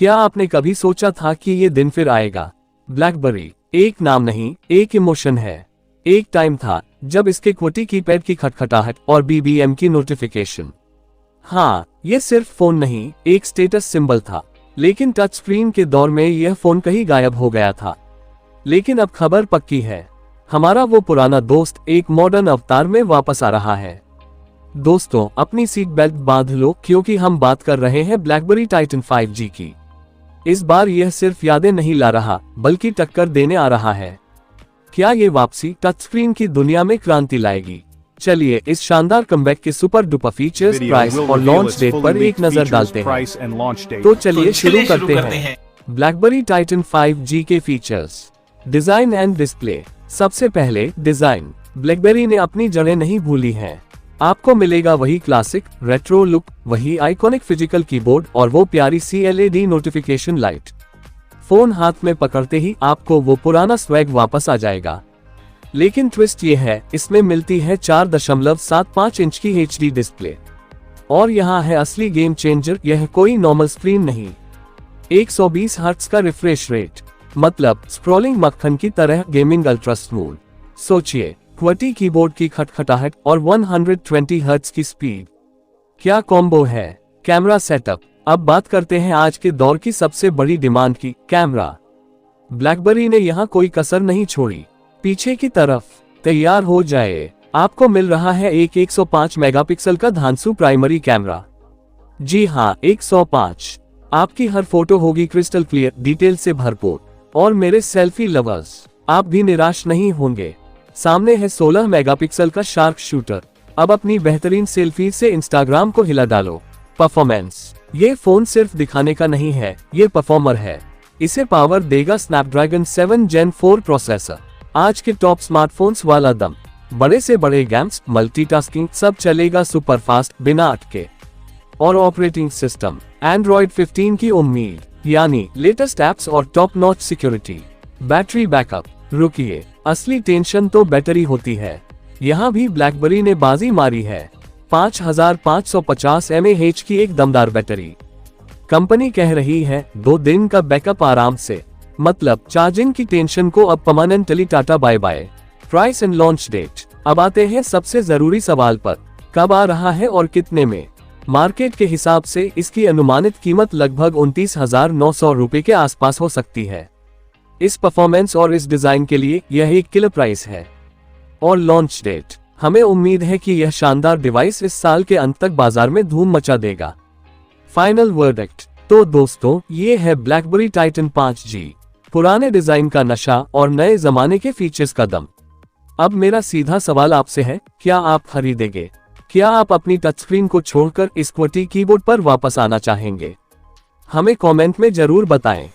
क्या आपने कभी सोचा था कि ये दिन फिर आएगा? ब्लैकबेरी एक नाम नहीं, एक इमोशन है। एक टाइम था जब इसके QWERTY कीपैड की खटखटाहट और BBM की नोटिफिकेशन, हाँ, ये सिर्फ फोन नहीं, एक स्टेटस सिंबल था। लेकिन टच स्क्रीन के दौर में यह फोन कहीं गायब हो गया था। लेकिन अब खबर पक्की है, हमारा वो पुराना दोस्त एक मॉडर्न अवतार में वापस आ रहा है। दोस्तों, अपनी सीट बेल्ट बांध लो, क्योंकि हम बात कर रहे हैं ब्लैकबेरी टाइटन 5G की। इस बार यह सिर्फ यादें नहीं ला रहा, बल्कि टक्कर देने आ रहा है। क्या ये वापसी टच स्क्रीन की दुनिया में क्रांति लाएगी? चलिए इस शानदार कमबैक के सुपर डुपर फीचर्स, प्राइस और लॉन्च डेट पर एक नजर डालते हैं। तो चलिए शुरू करते हैं। ब्लैकबेरी टाइटन 5G के फीचर्स, डिजाइन एंड डिस्प्ले। सबसे पहले डिजाइन। ब्लैकबेरी ने अपनी जड़ें नहीं भूली हैं। आपको मिलेगा वही क्लासिक रेट्रो लुक, वही आइकॉनिक फिजिकल कीबोर्ड और वो प्यारी सी LED नोटिफिकेशन लाइट। फोन हाथ में पकड़ते ही आपको वो पुराना स्वैग वापस आ जाएगा। लेकिन ट्विस्ट ये है, इसमें मिलती है 4.75 इंच की HD डिस्प्ले। और यहाँ है असली गेम चेंजर, यह कोई नॉर्मल स्क्रीन नहीं। 120 हर्ट्ज का रिफ्रेश रेट, मतलब स्क्रॉलिंग मक्खन की तरह गेमिंग अल्ट्रा स्मूथ। सोचिए, QWERTY कीबोर्ड की खटखटाहट और 120 हर्ट्ज की स्पीड, क्या कॉम्बो है। Camera setup. अब बात करते हैं आज के दौर की सबसे बड़ी डिमांड की, कैमरा। ब्लैकबेरी ने यहाँ कोई कसर नहीं छोड़ी। पीछे की तरफ तैयार हो जाए, आपको मिल रहा है एक 105 मेगापिक्सल का धांसू प्राइमरी कैमरा। जी हाँ, 105। आपकी हर फोटो होगी क्रिस्टल क्लियर, डिटेल से भरपूर। और मेरे सेल्फी लवर्स, आप भी निराश नहीं होंगे। सामने है 16 मेगापिक्सल का शार्प शूटर। अब अपनी बेहतरीन सेल्फी से इंस्टाग्राम को हिला डालो। परफॉर्मेंस। ये फोन सिर्फ दिखाने का नहीं है, ये परफॉर्मर है। इसे पावर देगा स्नैपड्रैगन 7 Gen 4 प्रोसेसर। आज के टॉप स्मार्टफोन्स वाला दम। बड़े से बड़े गेम्स, मल्टीटास्किंग, सब चलेगा सुपर फास्ट, बिना अटके। और ऑपरेटिंग सिस्टम Android 15 की उम्मीद, यानी लेटेस्ट एप्स और top notch security. Battery backup, रुकिए, असली टेंशन तो बैटरी होती है। यहाँ भी ब्लैकबेरी ने बाजी मारी है। 5550 mAh की एक दमदार बैटरी। कंपनी कह रही है 2 दिन का बैकअप आराम से, मतलब चार्जिंग की टेंशन को अब परमानेंटली टाटा bye bye. Price and launch date. अब आते हैं सबसे जरूरी सवाल पर, कब आ रहा है और कितने में? मार्केट के हिसाब से इसकी अनुमानित कीमत लगभग 29,900 रुपए के आसपास हो सकती है। इस परफॉर्मेंस और इस डिजाइन के लिए यह एक किलर प्राइस है। और लॉन्च डेट, हमें उम्मीद है कि यह शानदार डिवाइस इस साल के अंत तक बाजार में धूम मचा देगा। Final verdict. तो दोस्तों, ये है ब्लैकबेरी टाइटन 5G। पुराने डिजाइन का नशा और नए जमाने के फीचर्स का दम। अब मेरा सीधा सवाल आपसे है, क्या आप खरीदेंगे? क्या आप अपनी टच स्क्रीन को छोड़कर इस QWERTY कीबोर्ड पर वापस आना चाहेंगे? हमें कमेंट में जरूर बताएं।